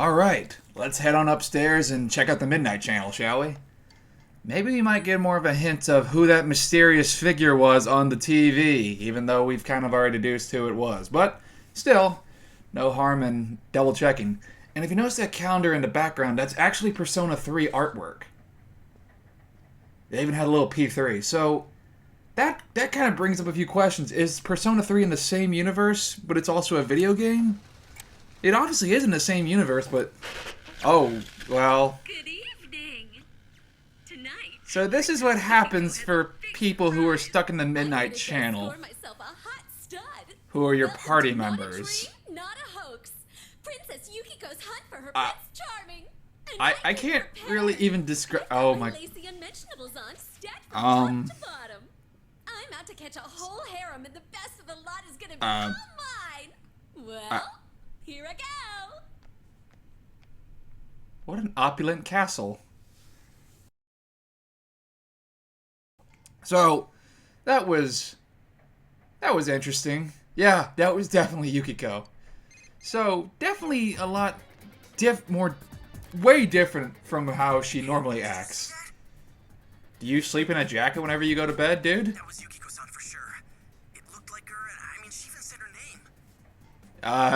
Alright, let's head on upstairs and check out the Midnight Channel, shall we? Maybe we might get more of a hint of who that mysterious figure was on the TV, even though we've kind of already deduced who it was. But, still, no harm in double checking. And if you notice that calendar in the background, that's actually Persona 3 artwork. They even had a little P3. So, that kind of brings up a few questions. Is Persona 3 in the same universe, but it's also a video game? It obviously is in the same universe, but... Oh, well... Good evening. Tonight... So this is what happens for people who are stuck in the Midnight Channel. Who are your party members. Not a hoax. Princess Yukiko's hunt for her Prince Charming. I can't really even describe... Oh my... I'm out to catch a whole harem, and the best of the lot is gonna be all mine. Well, here I go. What an opulent castle. So, that was interesting. Yeah, that was definitely Yukiko. So, definitely a lot way different from how she normally acts. Do you sleep in a jacket whenever you go to bed, dude? That was Yukiko-san for sure. It looked like her, I mean, she even said her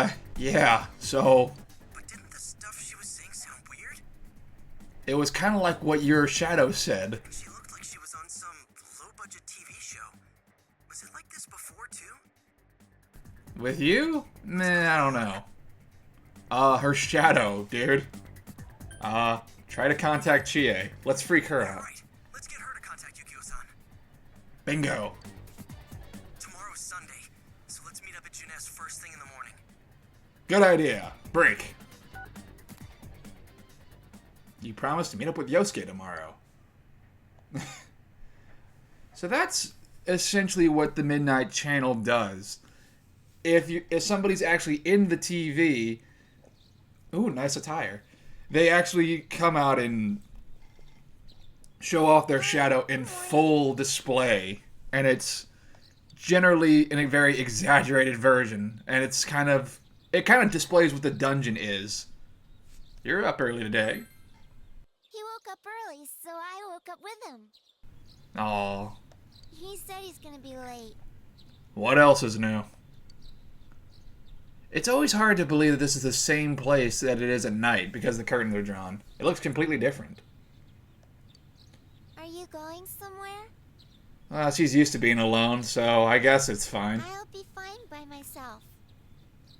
name. Yeah, so... But didn't the stuff she was saying sound weird? It was kind of like what your shadow said. And she looked like she was on some low-budget TV show. Was it like this before, too? With you? Nah, I don't know. Her shadow, dude. Try to contact Chie. Let's freak her out. Right. Let's get her to contact Yukio-san. Bingo. Tomorrow's Sunday, so let's meet up at Juness first thing in the morning. Good idea. Break. You promised to meet up with Yosuke tomorrow. So that's essentially what the Midnight Channel does. If somebody's actually in the TV, ooh, nice attire. They actually come out and show off their shadow in full display, and it's generally in a very exaggerated version, and it kind of displays what the dungeon is. You're up early today. He woke up early, so I woke up with him. Aw. He said he's gonna be late. What else is new? It's always hard to believe that this is the same place that it is at night because the curtains are drawn. It looks completely different. Are you going somewhere? Well, she's used to being alone, so I guess it's fine. I'll be fine by myself.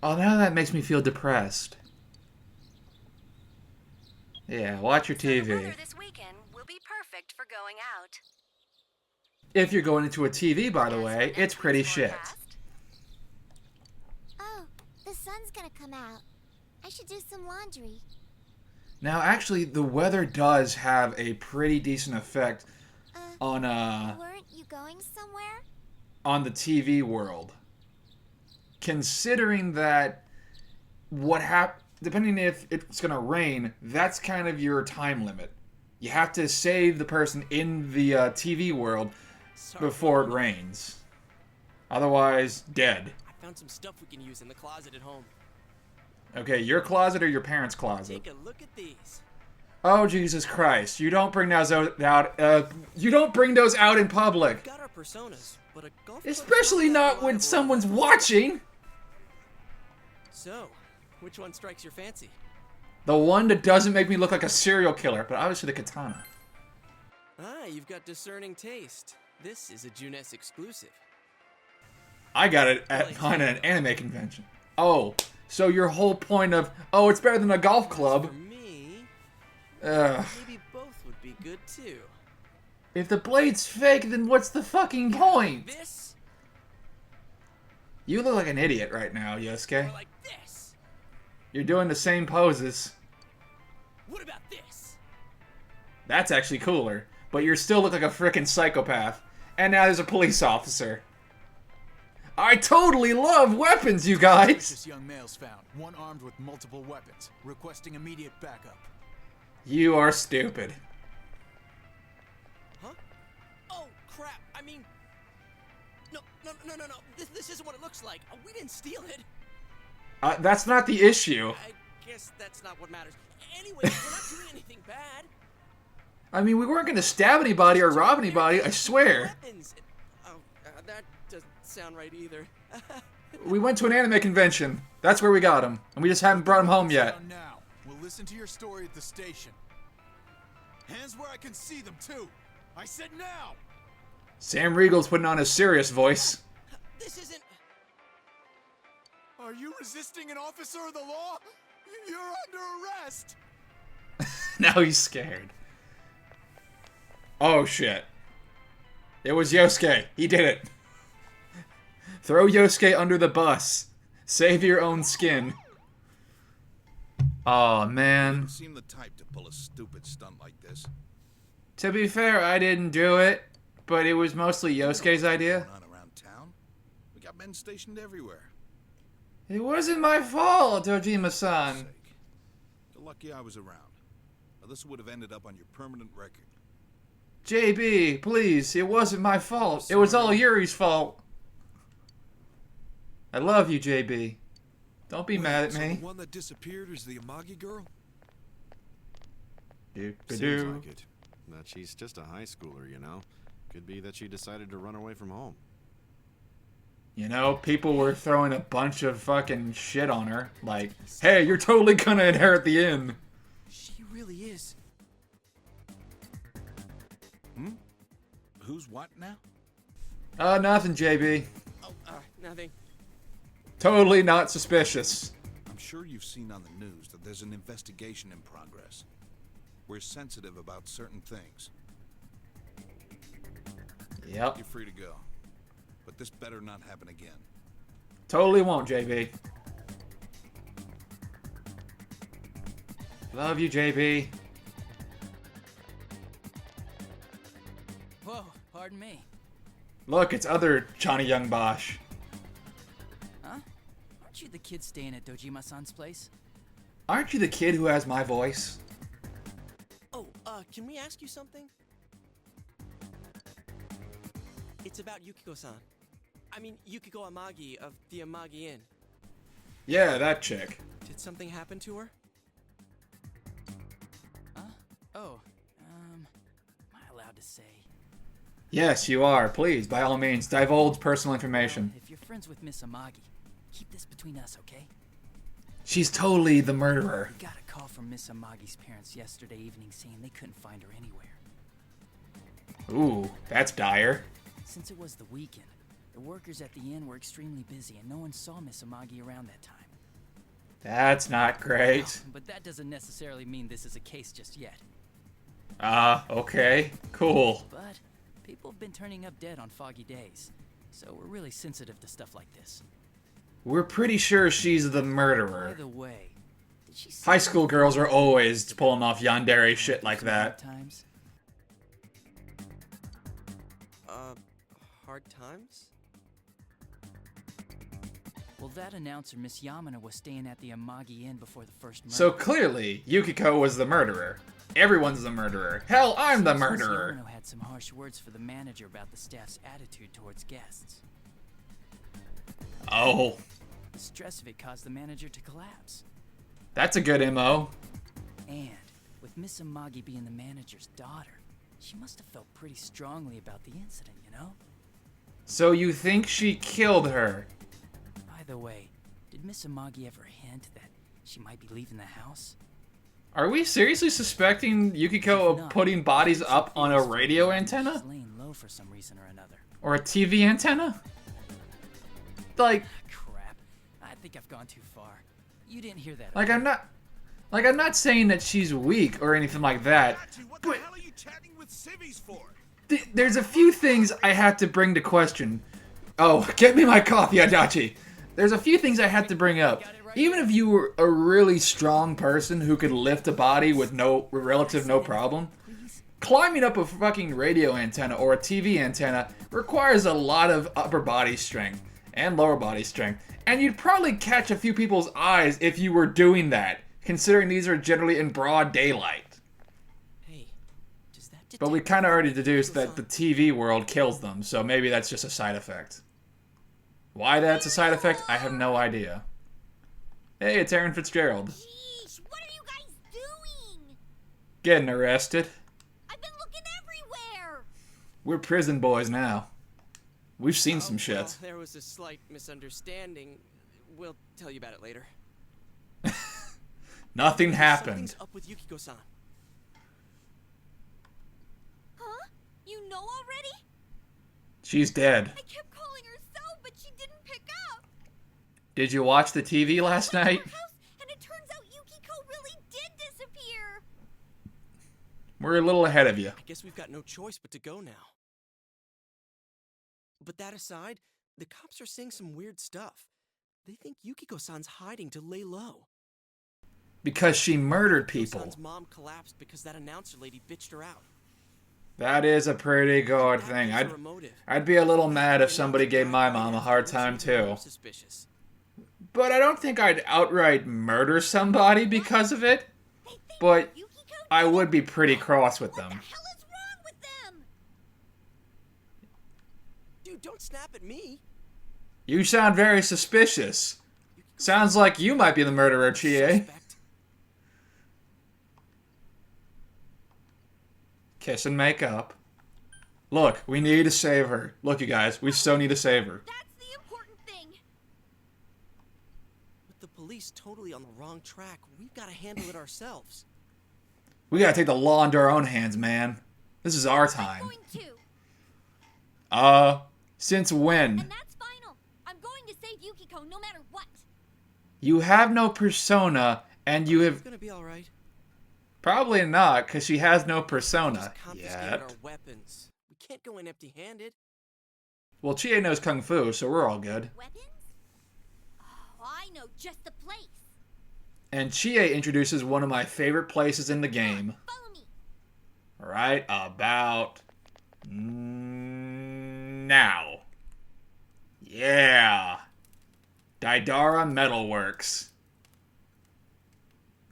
Oh, now that makes me feel depressed. Yeah, watch your TV. The weather this weekend will be perfect for going out. If you're going into a TV, by the way, it's pretty shit. Oh, the sun's gonna come out. I should do some laundry. Now, actually, the weather does have a pretty decent effect on Weren't you going somewhere? on the TV world. Considering that depending if it's gonna rain, that's kind of your time limit. You have to save the person in the TV world before it rains. Otherwise, dead. I found some stuff we can use in the closet at home. Okay, your closet or your parents' closet? Take a look at these. Oh, Jesus Christ! You don't bring those out. You don't bring those out in public. Got our personas, but a golf Especially not when someone's watching. So, which one strikes your fancy? The one that doesn't make me look like a serial killer, but obviously the katana. Ah, you've got discerning taste. This is a Juness exclusive. I got it at an anime convention. Oh, so your whole point of, oh, it's better than a golf For club. me, Ugh. maybe both would be good too. If the blade's fake, then what's the fucking point? This You look like an idiot right now, Yosuke. or like this? You're doing the same poses. What about this? That's actually cooler. But you still look like a frickin' psychopath. And now there's a police officer. I totally love weapons, you guys! Suspicious young males found, one armed with multiple weapons, requesting immediate backup. You are stupid. Huh? Oh, crap. I mean... No. This isn't what it looks like. We didn't steal it. That's not the issue. guess that's not what matters. Anyway, we're not doing anything bad. I mean, we weren't gonna stab anybody or rob anybody, I swear. Weapons. Oh, that doesn't sound right either. We went to an anime convention. That's where we got him. And we just haven't brought him home yet. Now, we'll listen to your story at the station. Hands where I can see them, too. I said now! Sam Riegel's putting on his serious voice. This isn't... Are you resisting an officer of the law? You're under arrest! Now he's scared. Oh shit. It was Yosuke. He did it. Throw Yosuke under the bus. Save your own skin. Aw, man. You seem the type to pull a stupid stunt like this. To be fair, I didn't do it, but it was mostly Yosuke's idea. Going on around town? We got men stationed everywhere. It wasn't my fault, Dojima-san. Sake. You're lucky I was around. Now this would have ended up on your permanent record. JB, please, it wasn't my fault. It was all Yuri's fault. I love you, JB. Don't be mad at So me. the one that disappeared is the Amagi girl? Seems Doo-ba-doo. like it. That she's just a high schooler, you know. Could be that she decided to run away from home. You know, people were throwing a bunch of fucking shit on her. Like, hey, you're totally gonna inherit the inn. She really is. Who's what now? Nothing, JB. Oh, nothing. Totally not suspicious. I'm sure you've seen on the news that there's an investigation in progress. We're sensitive about certain things. Yep. You're free to go. But this better not happen again. Totally won't, JB. Love you, JB. Whoa, pardon me. Look, it's other Johnny Young Bosch. Huh? Aren't you the kid staying at Dojima-san's place? Aren't you the kid who has my voice? Oh, can we ask you something? It's about Yukiko-san. I mean, Yukiko Amagi of the Amagi Inn. Yeah, that chick. Did something happen to her? Huh? Oh, am I allowed to say? Yes, you are. Please, by all means, divulge personal information. If you're friends with Miss Amagi, keep this between us, okay? She's totally the murderer. We got a call from Miss Amagi's parents yesterday evening saying they couldn't find her anywhere. Ooh, that's dire. Since it was the weekend, the workers at the inn were extremely busy and no one saw Miss Amagi around that time. That's not great. But that doesn't necessarily mean this is a case just yet. Okay. Cool. But people have been turning up dead on foggy days, so we're really sensitive to stuff like this. We're pretty sure she's the By murderer. the way, did she say High school girls are always pulling off yandere shit like that. times? Hard times? Well, that announcer, Miss Yamana, was staying at the Amagi Inn before the first murder. So clearly, Yukiko was the murderer. Everyone's the murderer. Hell, I'm the Miss murderer. Yamano had some harsh words for the manager about the staff's attitude towards guests. Oh, The stress of it caused the manager to collapse. that's a good MO. And with Miss Amagi being the manager's daughter, she must have felt pretty strongly about the incident, you know? So you think she killed her? By the way, did Miss Amagi ever hint that she might be leaving the house? Are we seriously suspecting Yukiko If of not, putting bodies she up on a feels radio like antenna? she's laying low for some reason or another. Or a TV antenna? Like, Crap. I think I've gone too far. You didn't hear that. like okay? I'm not saying that she's weak or anything like that. What the hell are you chatting with civvies for? There's a few things I have to bring to question. Oh, get me my coffee, Adachi. There's a few things I have to bring up. Even if you were a really strong person who could lift a body with no problem, climbing up a fucking radio antenna or a TV antenna requires a lot of upper body strength and lower body strength. And you'd probably catch a few people's eyes if you were doing that, considering these are generally in broad daylight. Hey, does that But we kind of already deduced that the TV world kills them, so maybe that's just a side effect. Why that's a side effect, I have no idea. Hey, it's Aaron Fitzgerald. Gee, Getting arrested. I've been looking everywhere. We're prison boys now. We've seen some shit. Well, there was a slight misunderstanding. We'll tell you about it later. Nothing happened. Something's up with Yukiko-san. Huh? You know already? She's dead. I kept calling her so, but she didn't pick up. Did you watch the TV last I went night? to her house, and it turns out Yukiko really did disappear. We're a little ahead of you. I guess we've got no choice but to go now. But that aside, the cops are saying some weird stuff. They think Yukiko-san's hiding to lay low. Because she murdered people. Yukiko-san's mom collapsed because that announcer lady bitched her out. That is a pretty good thing. I'd be a little mad if somebody gave my mom a hard time too. Suspicious. But I don't think I'd outright murder somebody because of it. But I would be pretty cross with them. What the hell is wrong with them? Dude, don't snap at me. You sound very suspicious. Sounds like you might be the murderer, Chie. Suspect. Kiss and make up. Look, we need to save her. Look, you guys, we so need to save her. That's the important thing. With the police totally on the wrong track, we've got to handle it ourselves. We gotta take the law into our own hands, man. This is our time. I'm going to. Since when? And that's final. I'm going to save Yukiko no matter what. You have no persona, and you have... It's gonna be alright. Probably not, because she has no persona Just confiscated yet. our weapons. We can't go in empty-handed. Well, Chie knows Kung Fu, so we're all good. Weapons? Oh, I know just the place. And Chie introduces one of my favorite places in the game. Follow me. Right about... now. Yeah. Daidara Metalworks.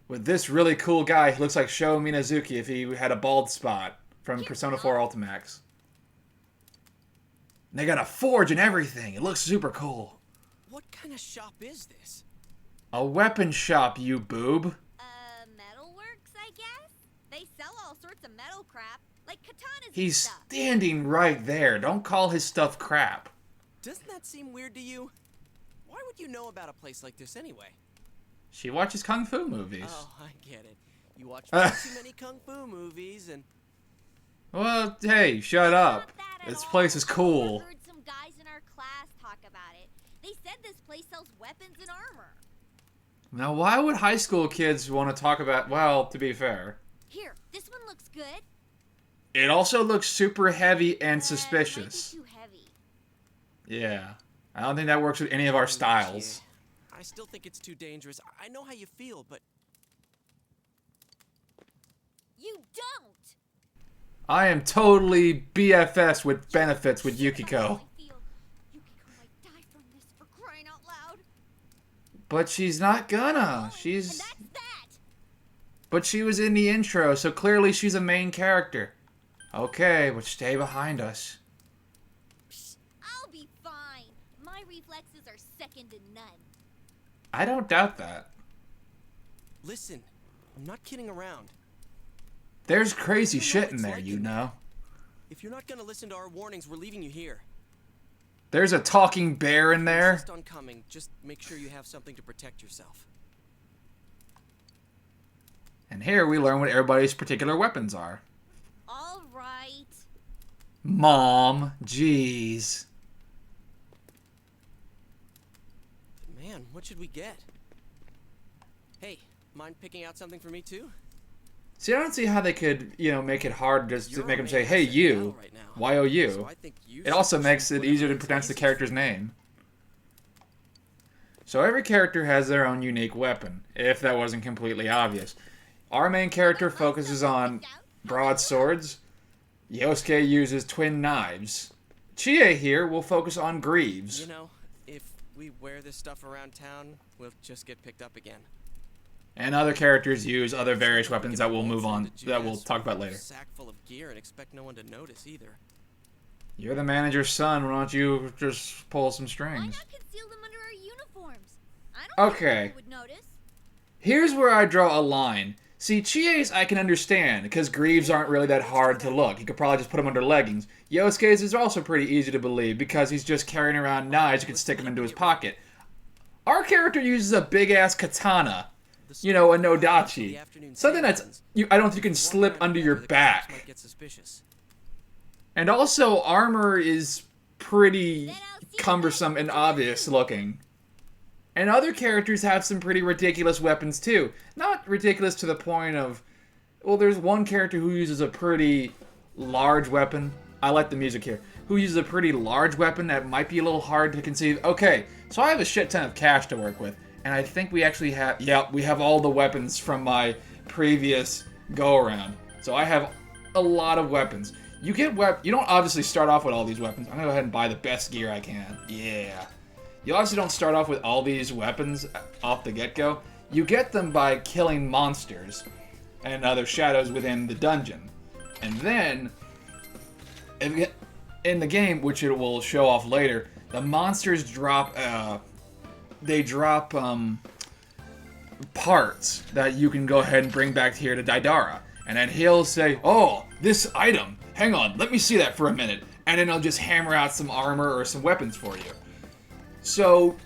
With this really cool guy, he looks like Sho Minazuki if he had a bald spot from Persona 4 Ultimax. And they got a forge and everything. It looks super cool. What kind of shop is this? A weapon shop, you boob. Metalworks, I guess? They sell all sorts of metal crap, like katanas and He's stuff. standing right there. Don't call his stuff crap. Doesn't that seem weird to you? Why would you know about a place like this anyway? She watches Kung Fu movies. Oh, I get it. You watch way too many kung fu movies and... Well, hey, shut up. Not that at This all. place is cool. I heard some guys in our class talk about it. They said this place sells weapons and armor. Now, why would high school kids want to talk about... Well, to be fair. Here, this one looks good. It also looks super heavy and It might be suspicious. too heavy. Yeah. I don't think that works with any of our styles. I still think it's too dangerous. I know how you feel, but... You don't. I am totally BFS with benefits with That's how Yukiko. I feel. Yukiko might die from this, for crying out loud. But she's not gonna. And She's... that's that. But she was in the intro, so clearly she's a main character. Okay, but stay behind us. Psh, I'll be fine. My reflexes are second to none. I don't doubt that. Listen, I'm not kidding around. There's crazy I don't know shit what in it's there, like you in there. know. If you're not gonna listen to our warnings, we're leaving you here. There's a talking bear in there. Insist on coming. Just make sure you have something to protect yourself. And here we learn what everybody's particular weapons are. All right. Mom, jeez. Man, what should we get? Hey, mind picking out something for me too? See, I don't see how they could, make it hard just to You're make our them say, main hey, asset you, now, right now. Y-O-U. So I think you It also should makes it put easier to in pronounce the places. character's name. So every character has their own unique weapon, if that wasn't completely obvious. Our main character focuses on broadswords. Yosuke uses twin knives. Chie here will focus on greaves. You know, if we wear this stuff around town, we'll just get picked up again. And other characters use other various weapons that we'll move on, Send a that we'll GS talk about with a later. Sack full of gear and expect no one to notice either. You're the manager's son, why don't you just pull some Why strings? not conceal them under our uniforms? I don't think Okay. people would notice. Here's where I draw a line. See, Chie's I can understand, because greaves aren't really that hard to look. You could probably just put them under leggings. Yosuke's is also pretty easy to believe, because he's just carrying around knives, you can stick them into his pocket. Our character uses a big-ass katana, you know, a nodachi. Something that's, I don't think you can slip under your back. And also, armor is pretty cumbersome and obvious looking. And other characters have some pretty ridiculous weapons too. Not ridiculous to the point of... Well, there's one character who uses a pretty large weapon. I like the music here. Who uses a pretty large weapon that might be a little hard to conceive. Okay, so I have a shit ton of cash to work with. And I think we actually have... Yeah, we have all the weapons from my previous go-around. So I have a lot of weapons. You get you don't obviously start off with all these weapons. I'm gonna go ahead and buy the best gear I can. Yeah. You obviously don't start off with all these weapons off the get-go. You get them by killing monsters and other shadows within the dungeon. And then, in the game, which it will show off later, the monsters drop, parts that you can go ahead and bring back here to Daidara. And then he'll say, oh, this item, hang on, let me see that for a minute. And then he'll just hammer out some armor or some weapons for you. So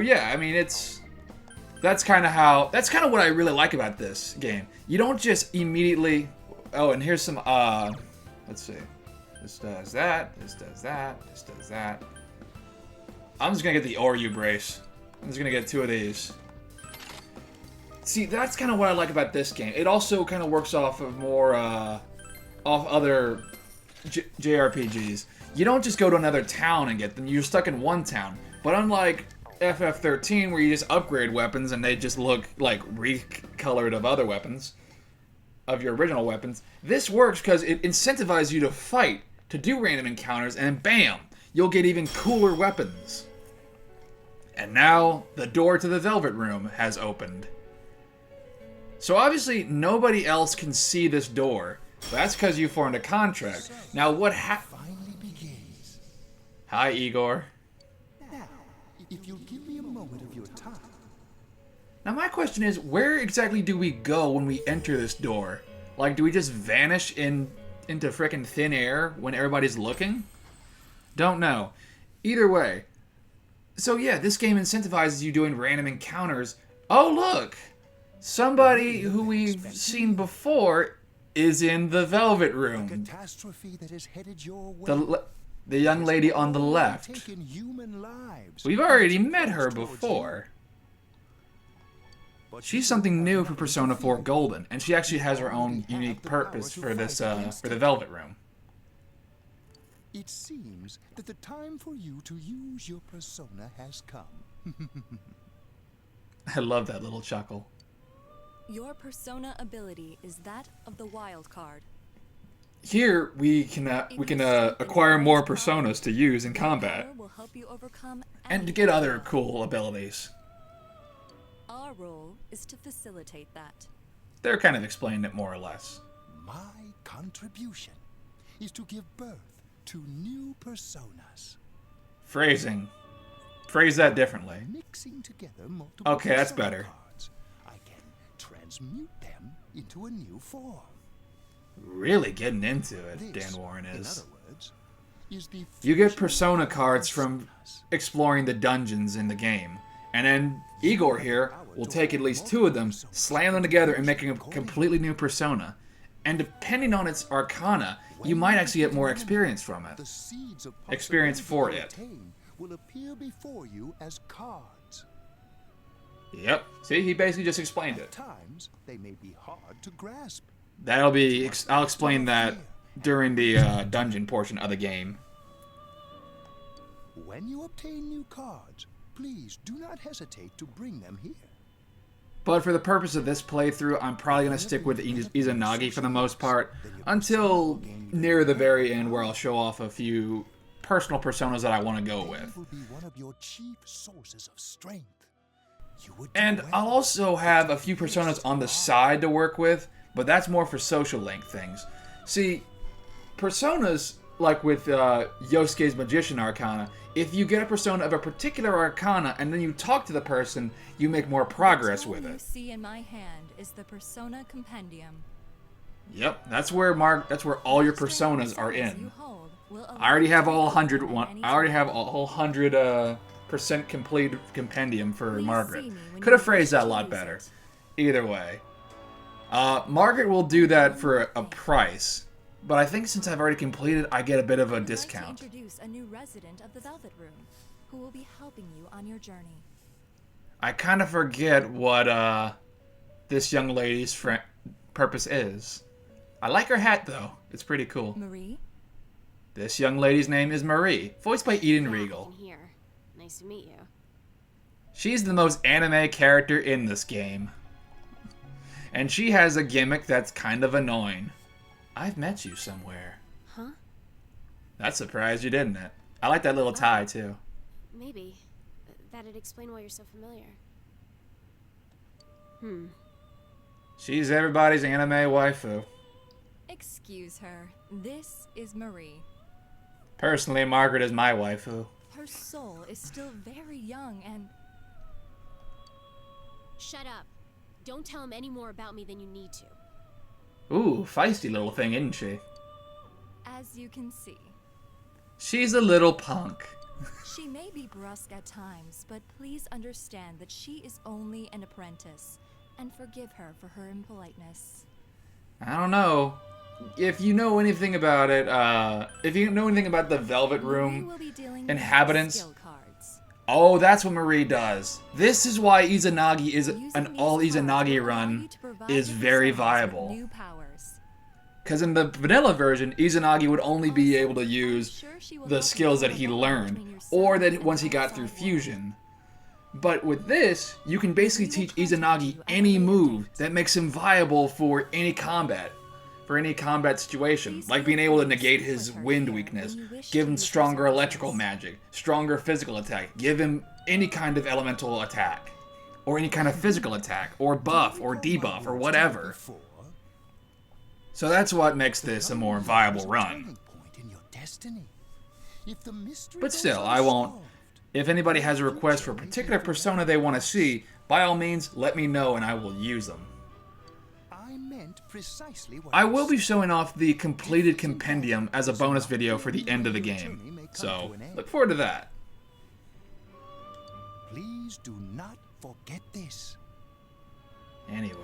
yeah, I mean, that's kind of what I really like about this game. You don't just immediately, oh, and here's some, let's see. This does that, this does that, this does that. I'm just gonna get the Oryu brace. I'm just gonna get 2 of these. See, that's kind of what I like about this game. It also kind of works off of more, off other JRPGs. You don't just go to another town and get them. You're stuck in one town. But unlike FF13, where you just upgrade weapons and they just look like recolored of other weapons, of your original weapons, this works because it incentivizes you to fight, to do random encounters, and bam, you'll get even cooler weapons. And now, the door to the Velvet Room has opened. So obviously, nobody else can see this door. That's because you formed a contract. Now, what Finally begins. Hi, Igor. Now, if you'll give me a moment of your time. Now my question is, where exactly do we go when we enter this door? Like, do we just vanish into frickin' thin air when everybody's looking? Don't know. Either way. So yeah, this game incentivizes you doing random encounters. Oh look! Somebody who we've seen before is in the Velvet Room. Catastrophe that is headed your way. The young lady on the left. Taking human lives. We've already met her before. She's something new for Persona 4 Golden, and she actually has her own unique purpose for this, for the Velvet Room. It seems that the time for you to use your persona has come. I love that little chuckle. Your persona ability is that of the wild card. Here we can acquire more personas to use in combat, Will help you overcome and to get other cool abilities. Our role is to facilitate that. They're kind of explaining it more or less. My contribution is to give birth to new personas. Phrasing. Phrase that differently. Mixing together multiple Okay, that's persona better. cards, I can transmute them into a new form. Really getting into it, This, Dan Warren in is. other words, is the You get fusion persona of cards from personas. exploring the dungeons in the game. And then Igor here will take at least 2 of them, slam them together, and make a completely new persona. And depending on its arcana, you might actually get more experience from it. The seeds of Experience for possibility it. you obtain will appear before you as cards. Yep. See, he basically just explained At it. times, they may be hard to grasp. That'll be. I'll explain that during the dungeon portion of the game. When you obtain new cards, please do not hesitate to bring them here. But for the purpose of this playthrough, I'm probably going to stick with Izanagi for the most part, until near the very end where I'll show off a few personal personas that I want to go They with. will be one of your chief sources of strength. You would do And well I'll also have a few personas on the side to work with, but that's more for social link things. See, personas like with Yosuke's Magician Arcana, if you get a persona of a particular Arcana and then you talk to the person, you make more progress with What you it. see in my hand is the Persona Compendium. Yep, that's where all your personas are in. I already have all 100. I already have a whole 100% complete compendium for Margaret. Could have phrased that a lot better. Either way, Margaret will do that for a price. But I think since I've already completed, I get a bit of a discount. I'd like to introduce a new resident of the Velvet Room, who will be helping you on your journey. I kind of forget what this young lady's purpose is. I like her hat though; it's pretty cool. Marie? This young lady's name is Marie, voiced by Eden Regal. Here. Nice to meet you. She's the most anime character in this game, and she has a gimmick that's kind of annoying. I've met you somewhere. Huh? That surprised you, didn't it? I like that little tie, too. Maybe. That'd explain why you're so familiar. She's everybody's anime waifu. Excuse her. This is Marie. Personally, Margaret is my waifu. Her soul is still very young and... Shut up. Don't tell him any more about me than you need to. Ooh, feisty little thing, isn't she? As you can see. She's a little punk. She may be brusque at times, but please understand that she is only an apprentice, and forgive her for her impoliteness. I don't know. If you know anything about it, if you know anything about the Velvet Room inhabitants... Oh, that's what Marie does. This is why Izanagi is an all Izanagi run is very viable. Because in the vanilla version, Izanagi would only be able to use the skills that he learned, or that once he got through fusion. But with this, you can basically teach Izanagi any move that makes him viable for any combat. For any combat situation, like being able to negate his wind weakness, give him stronger electrical magic, stronger physical attack, give him any kind of elemental attack, or any kind of physical attack, or buff, or debuff, or whatever. So that's what makes this a more viable run. But still, I won't. If anybody has a request for a particular persona they want to see, by all means, let me know and I will use them. I will be showing off the completed compendium as a bonus video for the end of the game, so look forward to that. Please do not forget this. Anyway.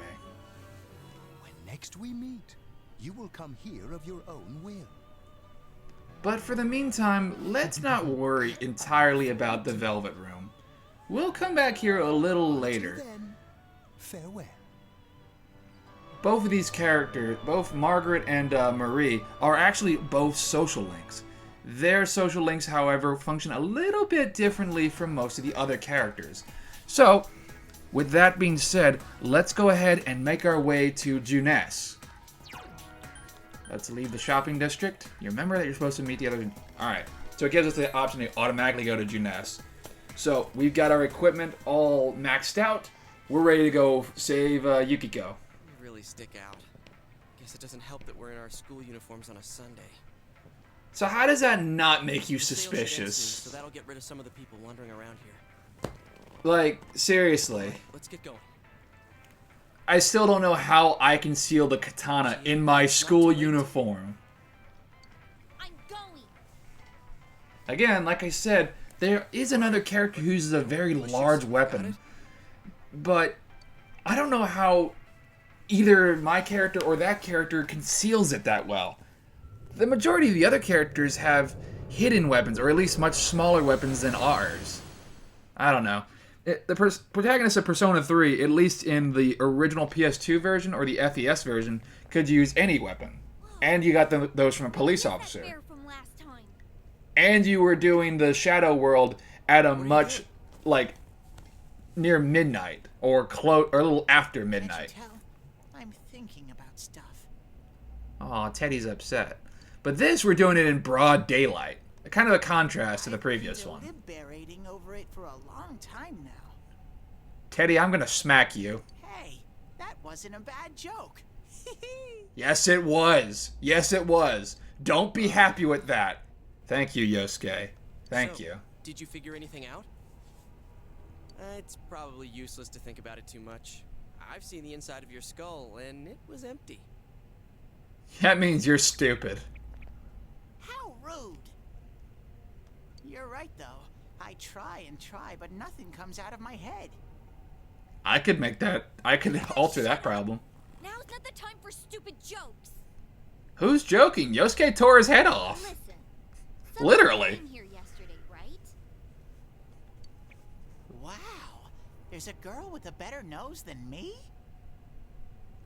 When next we meet, you will come here of your own will. But for the meantime, let's not worry entirely about the Velvet Room. We'll come back here a little later. Then, farewell. Both of these characters, both Margaret and Marie, are actually both social links. Their social links, however, function a little bit differently from most of the other characters. So, with that being said, let's go ahead and make our way to Junes. Let's leave the shopping district. You remember that you're supposed to meet the other... Alright, so it gives us the option to automatically go to Junes. So, we've got our equipment all maxed out. We're ready to go save Yukiko. Stick out. Guess it doesn't help that we're in our school uniforms on a Sunday. So how does that not make you suspicious? So that'll get rid of some of the people wandering around here. Like, seriously. Let's get going. I still don't know how I can seal the katana in my school uniform. I'm going. Again, like I said, there is another character who uses a very large weapon. But I don't know how either my character or that character conceals it that well. The majority of the other characters have hidden weapons, or at least much smaller weapons than ours. I don't know. The protagonist of Persona 3, at least in the original PS2 version or the FES version, could use any weapon. And you got those from a police officer. And you were doing the Shadow World at a much, like, near midnight, or a little after midnight. Aw, Teddy's upset. But this, we're doing it in broad daylight. Kind of a contrast to the previous one. Deliberating over it for a long time now. Teddy, I'm gonna smack you. Hey, that wasn't a bad joke. Yes, it was. Yes, it was. Don't be happy with that. Thank you, Yosuke. Thank you. Did you figure anything out? It's probably useless to think about it too much. I've seen the inside of your skull, and it was empty. That means you're stupid. How rude. You're right, though. I try and try, but nothing comes out of my head. I could make that. I could alter that problem. Now's not the time for stupid jokes. Who's joking? Yosuke tore his head off. Listen, Literally. came here yesterday, right? Wow. There's a girl with a better nose than me?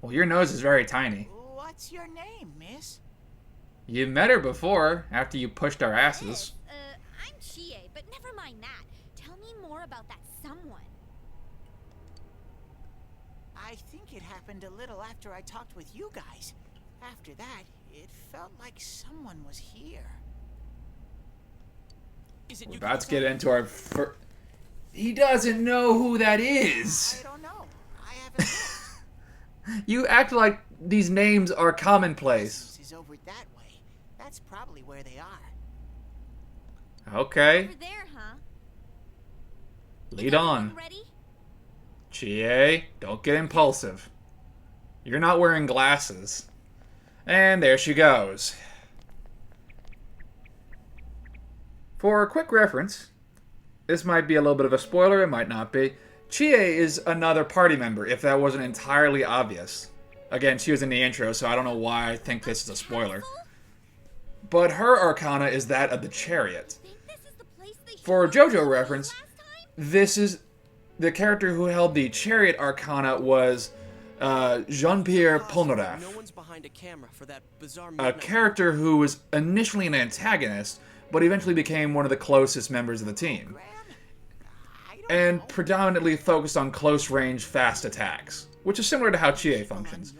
Well, your nose is very tiny. What's your name, miss? You met her before, after you pushed our asses. Yes, I'm Chie, but never mind that. Tell me more about that someone. I think it happened a little after I talked with you guys. After that, it felt like someone was here. Is it We're Yukiko? about to get into our He doesn't know who that is. I don't know. I haven't looked. You act like these names are commonplace. Is over that way. That's probably where they are. Okay. Over there, huh? Lead on. Ready? Chie, don't get impulsive. You're not wearing glasses. And there she goes. For a quick reference, this might be a little bit of a spoiler, it might not be. Chie is another party member, if that wasn't entirely obvious. Again, she was in the intro, so I don't know why I think this is a spoiler. But her arcana is that of the chariot. For a JoJo reference, this is the character who held the chariot arcana was Jean-Pierre Polnareff, No one's behind a camera for that bizarre a character who was initially an antagonist, but eventually became one of the closest members of the team, and predominantly focused on close-range, fast attacks, which is similar to how Chie functions.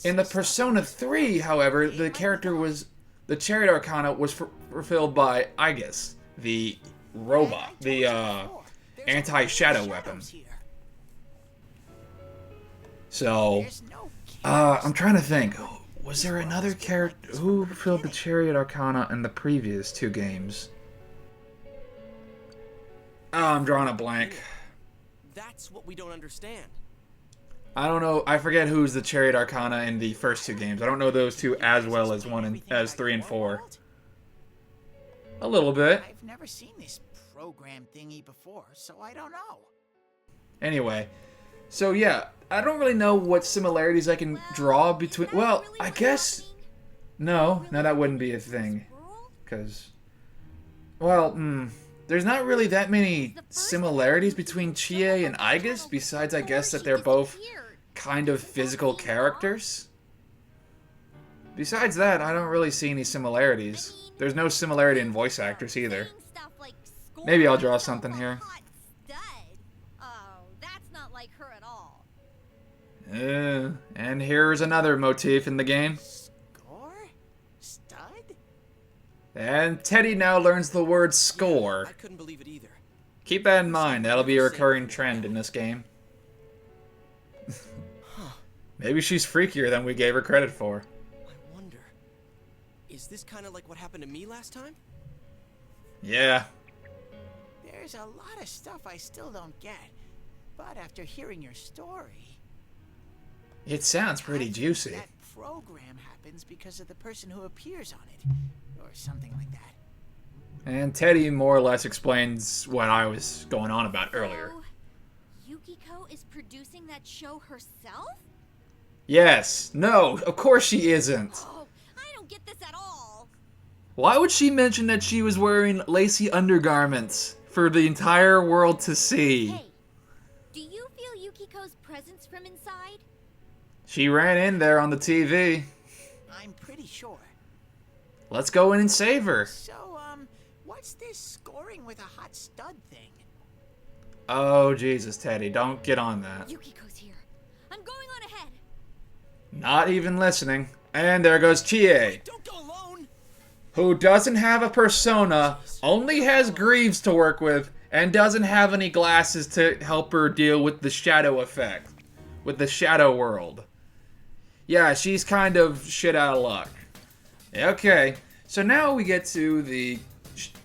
In the Persona 3, however, the chariot arcana was fulfilled by Aegis, the robot, the anti-shadow weapon. So, I'm trying to think. Was there another character who filled the chariot arcana in the previous two games? Oh, I'm drawing a blank. That's what we don't understand. I don't know. I forget who's the chariot arcana in the first two games. I don't know those two as well as as 3 and 4. A little bit. I've never seen this program thingy before, so I don't know. Anyway, so yeah, I don't really know what similarities I can draw between. Well, I guess no, that wouldn't be a thing, because there's not really that many similarities between Chie and Aegis. Besides, I guess that they're both kind of physical characters. Besides that, I don't really see any similarities. There's no similarity in voice actors either. Maybe I'll draw something here. Oh, that's not like her at all. And here's another motif in the game. Score? Stud? And Teddy now learns the word score. I couldn't believe it either. Keep that in mind. That'll be a recurring trend in this game. Maybe she's freakier than we gave her credit for. I wonder, is this kind of like what happened to me last time? Yeah. There's a lot of stuff I still don't get, but after hearing your story... It sounds pretty juicy. That program happens because of the person who appears on it, or something like that. And Teddy more or less explains what I was going on about earlier. So, Yukiko is producing that show herself? Yes. No, of course she isn't. Oh, I don't get this at all. Why would she mention that she was wearing lacy undergarments for the entire world to see? Hey, do you feel Yukiko's presence from inside? She ran in there on the TV. I'm pretty sure. Let's go in and save her. So, what's this scoring with a hot stud thing? Oh, Jesus, Teddy, don't get on that. Yukiko's here. I'm going on ahead. Not even listening. And there goes Chie. Don't go alone. Who doesn't have a persona, only has greaves to work with, and doesn't have any glasses to help her deal with the shadow effect. With the shadow world. Yeah, she's kind of shit out of luck. Okay, so now we get to the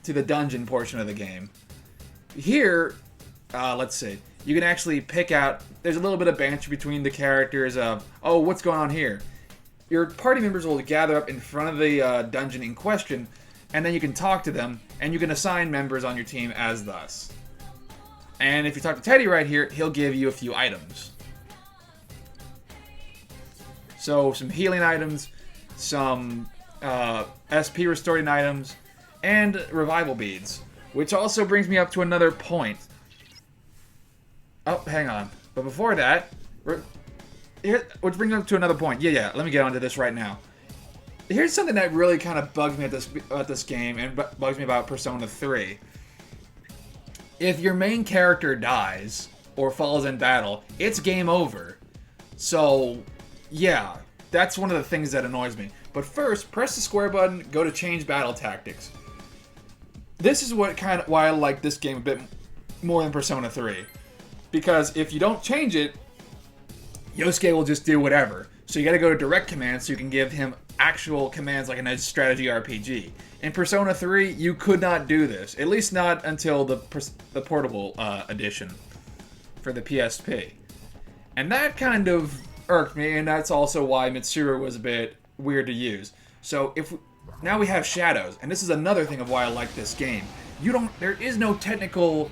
dungeon portion of the game. Here, let's see. You can actually pick out. There's a little bit of banter between the characters of, oh, what's going on here? Your party members will gather up in front of the dungeon in question, and then you can talk to them, and you can assign members on your team as thus. And if you talk to Teddy right here, he'll give you a few items. So some healing items, some SP restoring items, and revival beads. Which also brings me up to another point. Oh, hang on. But before that, which brings me up to another point. Yeah, let me get onto this right now. Here's something that really kind of bugs me about this game, and bugs me about Persona 3. If your main character dies, or falls in battle, it's game over. So, yeah, that's one of the things that annoys me. But first, press the square button, go to change battle tactics. This is why I like this game a bit more than Persona 3. Because if you don't change it, Yosuke will just do whatever. So you gotta go to direct commands so you can give him actual commands like in a strategy RPG. In Persona 3, you could not do this. At least not until the portable edition for the PSP. And that kind of irked me, and that's also why Mitsuru was a bit weird to use. So now we have shadows, and this is another thing of why I like this game. There is no technical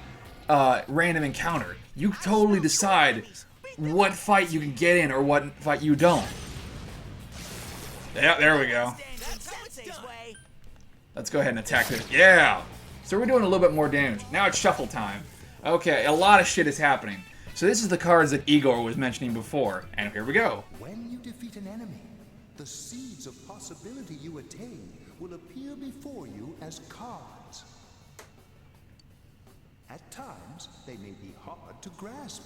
random encounter. You totally decide what fight you can get in or what fight you don't. Yeah, there we go. Let's go ahead and attack this. Yeah! So we're doing a little bit more damage. Now it's shuffle time. Okay, a lot of shit is happening. So this is the cards that Igor was mentioning before, and here we go. When you defeat an enemy, the seeds of possibility you attain will appear before you as cards. At times, they may be hard to grasp,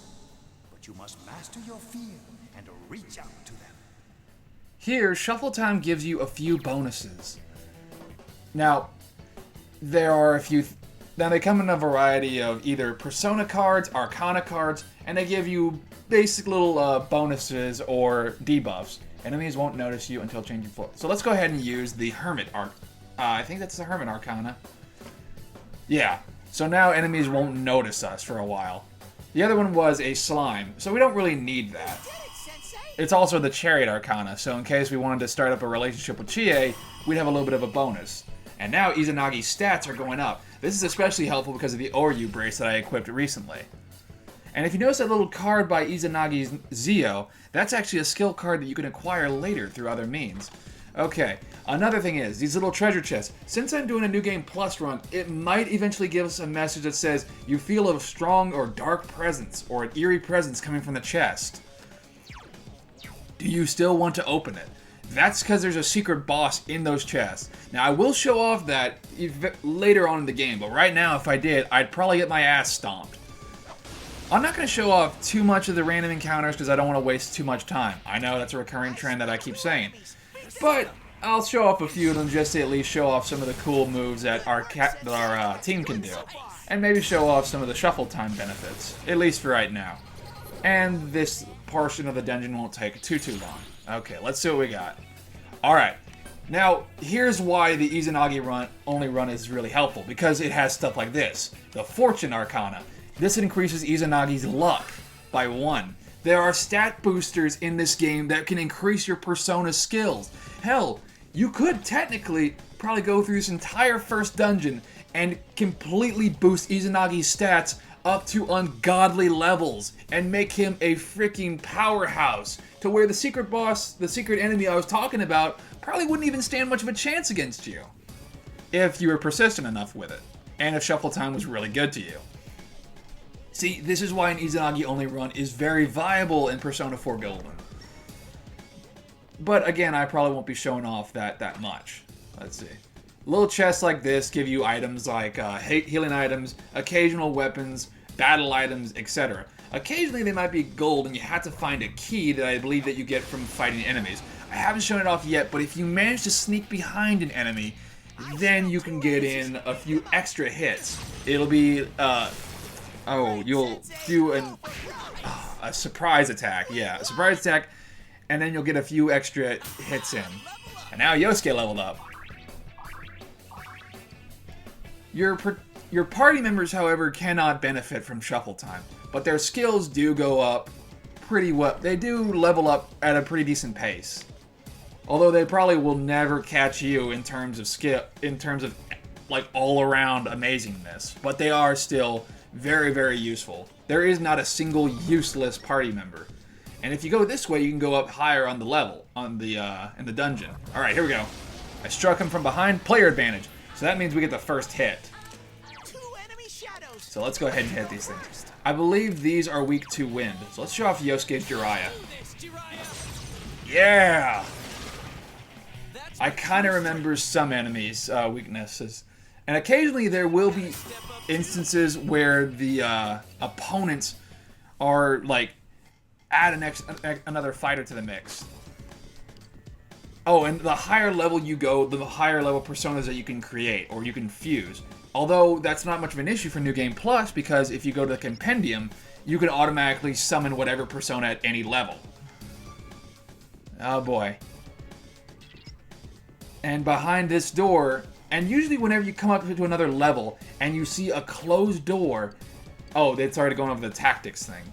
but you must master your fear and reach out to them. Here, Shuffle Time gives you a few bonuses. Now, there are a few... Now, they come in a variety of either Persona cards, Arcana cards, and they give you basic little bonuses or debuffs. Enemies won't notice you until changing floor. So let's go ahead and use the Hermit I think that's the Hermit Arcana. Yeah. So now enemies won't notice us for a while. The other one was a Slime, so we don't really need that. It's also the Chariot Arcana, so in case we wanted to start up a relationship with Chie, we'd have a little bit of a bonus. And now Izanagi's stats are going up. This is especially helpful because of the Oryu brace that I equipped recently. And if you notice that little card by Izanagi's Zio, that's actually a skill card that you can acquire later through other means. Okay, another thing is, these little treasure chests. Since I'm doing a New Game Plus run, it might eventually give us a message that says, you feel a strong or dark presence, or an eerie presence coming from the chest. Do you still want to open it? That's because there's a secret boss in those chests. Now, I will show off that later on in the game, but right now, if I did, I'd probably get my ass stomped. I'm not going to show off too much of the random encounters because I don't want to waste too much time. I know that's a recurring trend that I keep saying. But I'll show off a few of them just to at least show off some of the cool moves that our team can do. And maybe show off some of the shuffle time benefits, at least for right now. And this portion of the dungeon won't take too long. Okay, let's see what we got. Alright, now here's why the Izanagi only run is really helpful, because it has stuff like this. The Fortune Arcana. This increases Izanagi's luck by 1. There are stat boosters in this game that can increase your Persona skills. Hell, you could technically probably go through this entire first dungeon and completely boost Izanagi's stats up to ungodly levels and make him a freaking powerhouse to where the secret boss, the secret enemy I was talking about, probably wouldn't even stand much of a chance against you if you were persistent enough with it and if shuffle time was really good to you. See, this is why an Izanagi only run is very viable in Persona 4 Golden. But again, I probably won't be showing off that much. Let's see. Little chests like this give you items like healing items, occasional weapons, battle items, etc. Occasionally they might be gold and you have to find a key that I believe that you get from fighting enemies. I haven't shown it off yet, but if you manage to sneak behind an enemy, then you can get in a few extra hits. It'll be, you'll do a surprise attack. Yeah, a surprise attack. and then you'll get a few extra hits in. And now Yosuke leveled up. Your party members, however, cannot benefit from shuffle time, but their skills do go up pretty well. They do level up at a pretty decent pace. Although they probably will never catch you in terms of skill, in terms of like all-around amazingness, but they are still very, very useful. There is not a single useless party member. And if you go this way, you can go up higher on the level, in the dungeon. Alright, here we go. I struck him from behind, player advantage. So that means we get the first hit. So let's go ahead and hit these things. I believe these are weak to wind. So let's show off Yosuke's Jiraiya. Yeah! I kind of remember some enemies' weaknesses. And occasionally there will be instances where the opponents are like, add another fighter to the mix. Oh, and the higher level you go, the higher level personas that you can create, or you can fuse. Although, that's not much of an issue for New Game Plus, because if you go to the Compendium, you can automatically summon whatever persona at any level. Oh boy. And behind this door, and usually whenever you come up to another level, and you see a closed door, oh, it's already going over the tactics thing.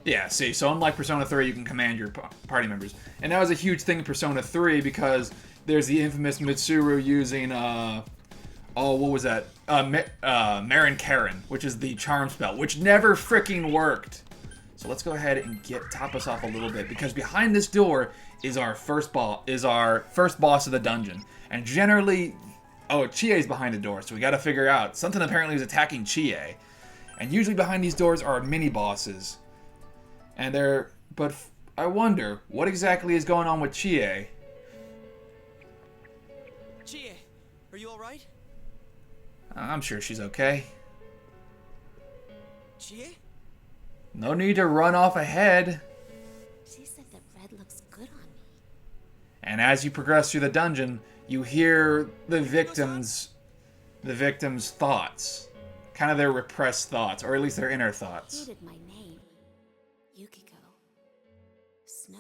Yeah, see, so unlike Persona 3, you can command your party members. And that was a huge thing in Persona 3 because there's the infamous Mitsuru using, what was that? Marin Karen, which is the charm spell, which never freaking worked. So let's go ahead and top us off a little bit, because behind this door is our first boss of the dungeon. And generally, oh, Chie's behind the door, so we gotta figure out. Something apparently is attacking Chie. And usually behind these doors are mini bosses. And but I wonder, what exactly is going on with Chie? Chie, are you alright? I'm sure she's okay. Chie? No need to run off ahead. She said that red looks good on me. And as you progress through the dungeon, you hear the victims' thoughts. Kind of their repressed thoughts, or at least their inner thoughts. Hated my name. Yukiko. Snow.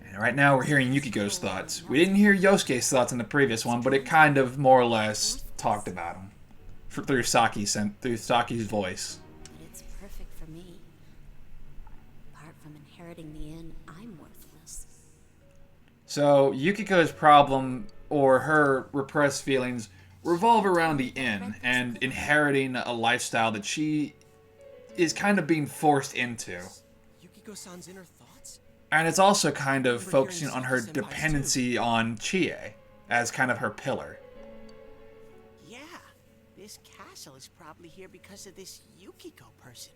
And right now we're hearing Yukiko's thoughts. We didn't hear Yosuke's thoughts in the previous one, but it kind of more or less talked about him. Through Saki's voice. But it's perfect for me. Apart from inheriting the inn, I'm worthless. So Yukiko's problem, or her repressed feelings, revolve around the inn and inheriting a lifestyle that she is kind of being forced into. Yukiko-san's inner thoughts? And it's also kind of focusing on her dependency on Chie as kind of her pillar. Yeah, this castle is probably here because of this Yukiko person.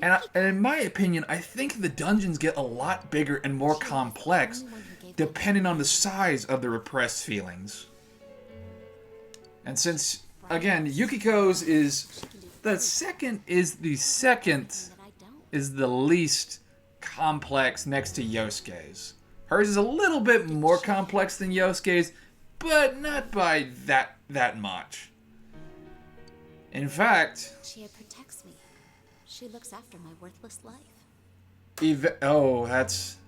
And in my opinion, I think the dungeons get a lot bigger and more complex depending on the size of the repressed feelings. And since, again, Yukiko's is the least complex next to Yosuke's. Hers is a little bit more complex than Yosuke's, but not by that much. In fact, Chie protects me. She looks after my worthless life.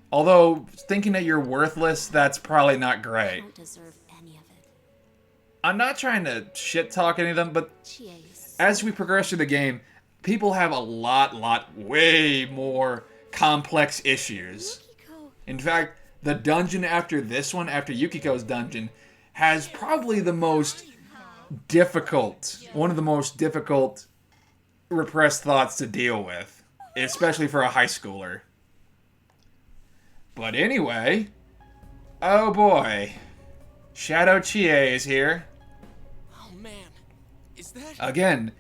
Although, thinking that you're worthless, that's probably not great. I don't deserve any of it. I'm not trying to shit-talk any of them, but as we progress through the game, people have way more complex issues. In fact, the dungeon after this one, after Yukiko's dungeon, has probably one of the most difficult repressed thoughts to deal with, especially for a high schooler. But anyway, oh boy, Shadow Chie is here. Oh man, is that... Again,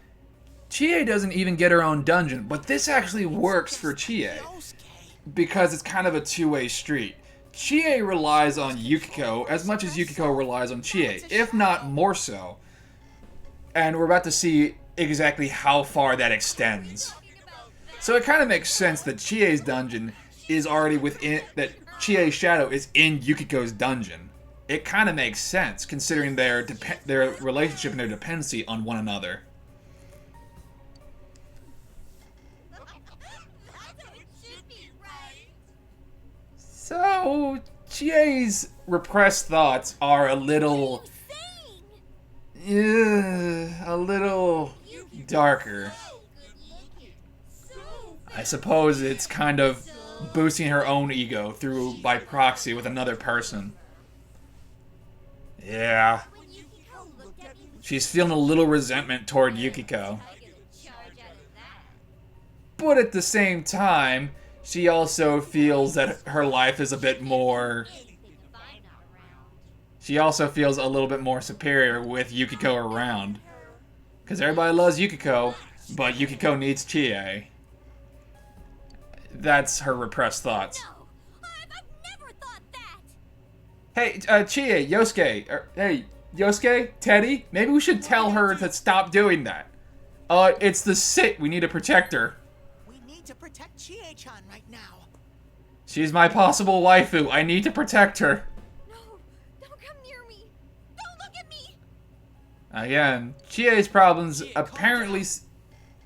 Chie doesn't even get her own dungeon, but this actually works for Chie, because it's kind of a two-way street. Chie relies on Yukiko as much as Yukiko relies on Chie, if not more so. And we're about to see exactly how far that extends. So it kind of makes sense that Chie's dungeon is already that Chie's shadow is in Yukiko's dungeon. It kind of makes sense, considering their relationship and their dependency on one another. So, Chie's repressed thoughts are a little darker. I suppose it's kind of boosting her own ego through by proxy with another person. Yeah. She's feeling a little resentment toward Yukiko. But at the same time, she also feels that her life is a bit more... She also feels a little bit more superior with Yukiko around. Because everybody loves Yukiko, but Yukiko needs Chie. That's her repressed thoughts. Hey, Chie, Yosuke, hey, Yosuke, Teddy, maybe we should tell her to stop doing that. It's the sit. We need to protect her. We need to protect Chie-chan right now. She's my possible waifu. I need to protect her. No, don't come near me. Don't look at me. Again, Chie's problems apparently,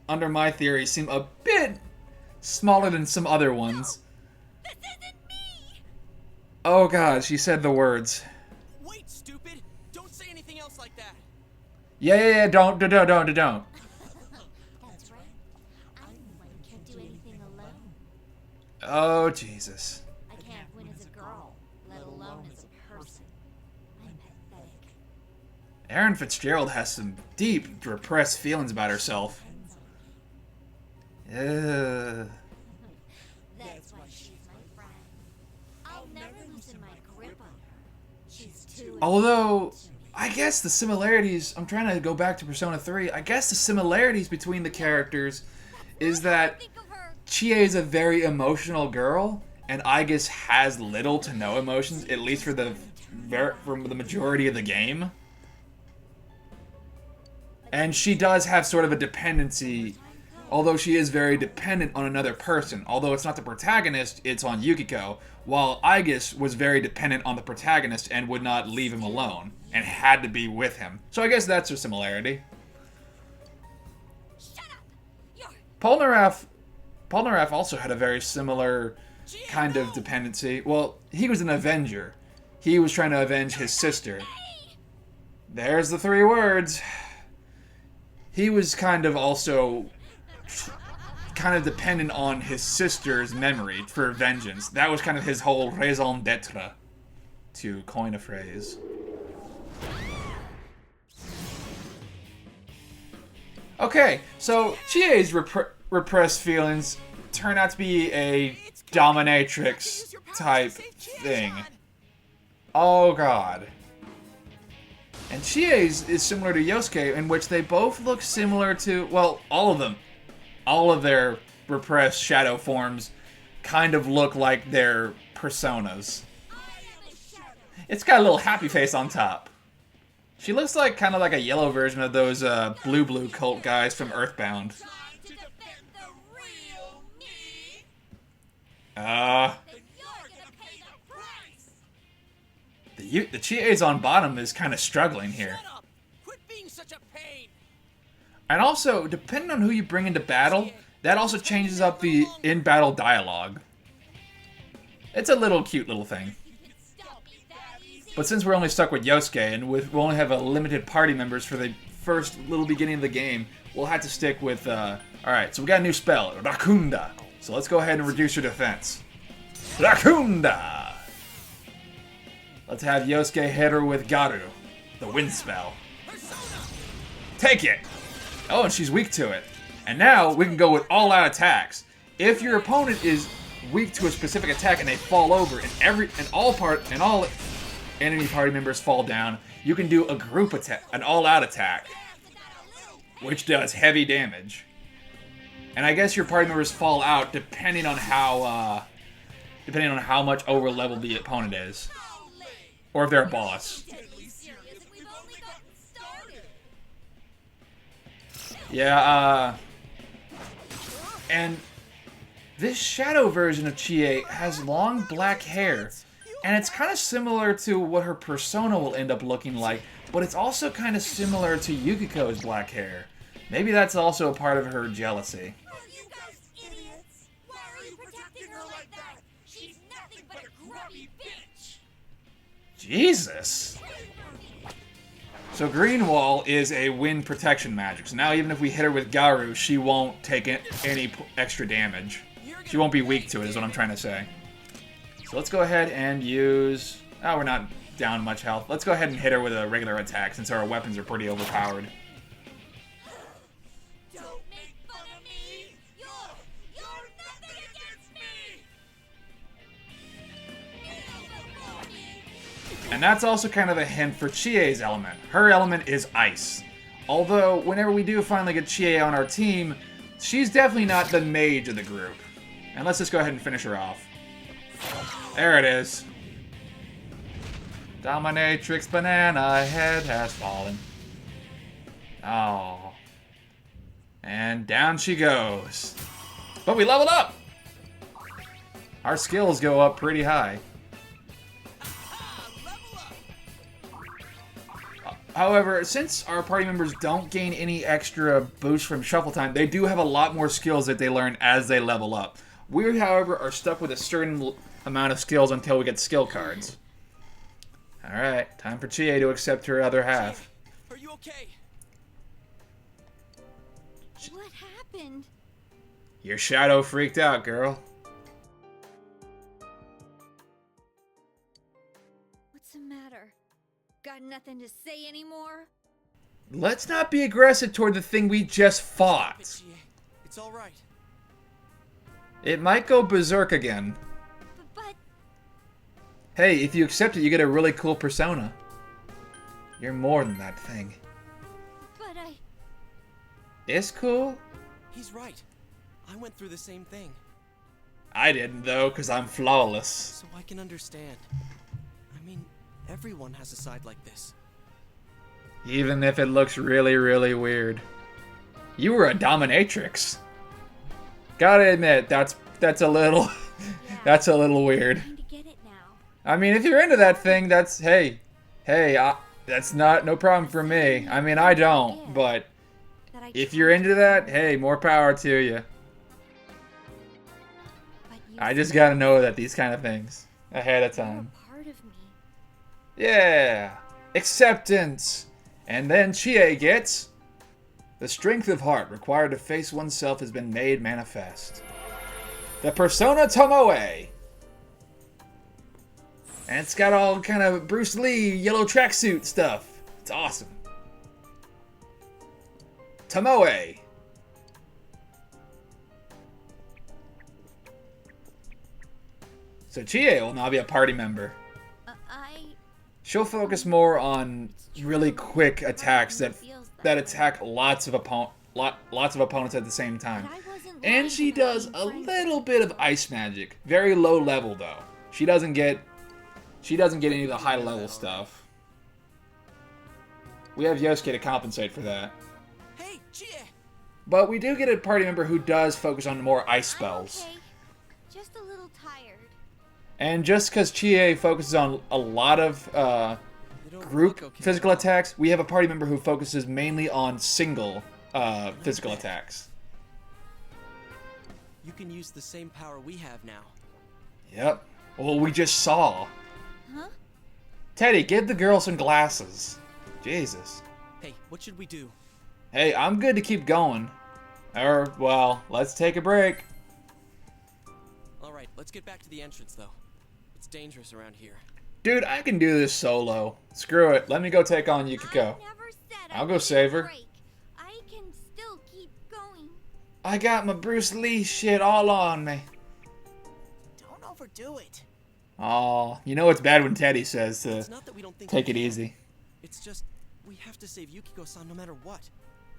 under my theory, seem a bit smaller than some other ones. No, this isn't me. Oh god, she said the words. Wait, stupid! Don't say anything else like that. Yeah, don't. That's right. I'm the one who can't do anything alone. Oh, Jesus. I can't win as a girl, let alone as a person. I'm pathetic. Erin Fitzgerald has some deep, repressed feelings about herself. That's why she's my friend. I'll never loosen my grip on her. She's too... Although, I guess the similarities... I'm trying to go back to Persona 3. I guess the similarities between the characters is that Chie is a very emotional girl, and Aigis has little to no emotions, at least for the majority of the game. And she does have sort of a dependency, although she is very dependent on another person. Although it's not the protagonist, it's on Yukiko, while Aigis was very dependent on the protagonist and would not leave him alone, and had to be with him. So I guess that's a similarity. Polnareff also had a very similar kind of dependency. Well, he was an Avenger. He was trying to avenge his sister. There's the 3 words. He was kind of also dependent on his sister's memory for vengeance. That was kind of his whole raison d'etre, to coin a phrase. Okay, so Chie's repressed feelings turn out to be a dominatrix type thing. Oh god. And Chie's is similar to Yosuke, in which they both look similar to, well, all of them. All of their repressed shadow forms kind of look like their personas. It's got a little happy face on top. She looks like kind of like a yellow version of those blue cult guys from Earthbound. The Chie's on bottom is kind of struggling here. Quit being such a pain. And also, depending on who you bring into battle, that also changes up the in-battle dialogue. It's a little cute little thing. But since we're only stuck with Yosuke, and we only have a limited party members for the first little beginning of the game, we'll have to stick with, alright, so we got a new spell, Rakunda. So let's go ahead and reduce your defense. Rakunda! Let's have Yosuke hit her with Garu, the wind spell. Take it! Oh, and she's weak to it. And now we can go with all-out attacks. If your opponent is weak to a specific attack and they fall over, and all enemy party members fall down, you can do a group attack, an all-out attack, which does heavy damage. And I guess your party members fall out depending on how much over level the opponent is, or if they're a boss. Yeah, and this shadow version of Chie has long black hair, and it's kind of similar to what her persona will end up looking like, but it's also kind of similar to Yukiko's black hair. Maybe that's also a part of her jealousy. You guys idiots! Why are you protecting her like that? She's nothing but a grunt! Jesus. So Green Wall is a wind protection magic. So now even if we hit her with Garu, she won't take any extra damage. She won't be weak to it, is what I'm trying to say. So let's go ahead and use... Oh, we're not down much health. Let's go ahead and hit her with a regular attack since our weapons are pretty overpowered. Don't make fun of me. You're nothing against me. And that's also kind of a hint for Chie's element. Her element is ice. Although, whenever we do finally get Chie on our team, she's definitely not the mage of the group. And let's just go ahead and finish her off. There it is. Dominatrix banana head has fallen. Oh. And down she goes. But we leveled up! Our skills go up pretty high. However, since our party members don't gain any extra boost from shuffle time, they do have a lot more skills that they learn as they level up. We, however, are stuck with a certain amount of skills until we get skill cards. Alright, time for Chie to accept her other half. Are you okay? What happened? Your shadow freaked out, girl. What's the matter? Got nothing to say anymore? Let's not be aggressive toward the thing we just fought. It's all right. It might go berserk again. But... Hey, if you accept it, you get a really cool persona. You're more than that thing. But I... It's cool. He's right. I went through the same thing. I didn't, though, because I'm flawless. So I can understand. I mean, everyone has a side like this. Even if it looks really, really weird. You were a dominatrix. Gotta admit, that's a little... that's a little weird. I mean, if you're into that thing, that's... Hey, that's no problem for me. I mean, I don't, but... If you're into that, hey, more power to you. I just gotta know that these kind of things ahead of time. Yeah! Acceptance! And then Chie gets... The strength of heart required to face oneself has been made manifest. The Persona Tomoe! And it's got all kind of Bruce Lee yellow tracksuit stuff. It's awesome. Tomoe! So Chie will now be a party member. She'll focus more on really quick attacks that attack lots of opponents at the same time. And she does a little bit of ice magic. Very low level though. She doesn't get any of the high level stuff. We have Yosuke to compensate for that. Hey, Chie! But we do get a party member who does focus on more ice spells. Okay. Just a little tired. And just because Chie focuses on a lot of group physical attacks, we have a party member who focuses mainly on single physical attacks. You can use the same power we have now. Yep. Well, we just saw. Huh? Teddy, give the girl some glasses. Jesus. Hey, what should we do? Hey, I'm good to keep going. Or, well, let's take a break. Alright, let's get back to the entrance, though. It's dangerous around here. Dude, I can do this solo. Screw it. Let me go take on Yukiko. I'll go save her. I can still keep going. I got my Bruce Lee shit all on me. Don't overdo it. Aw, you know it's bad when Teddy says to take it easy. It's just, we have to save Yukiko-san no matter what.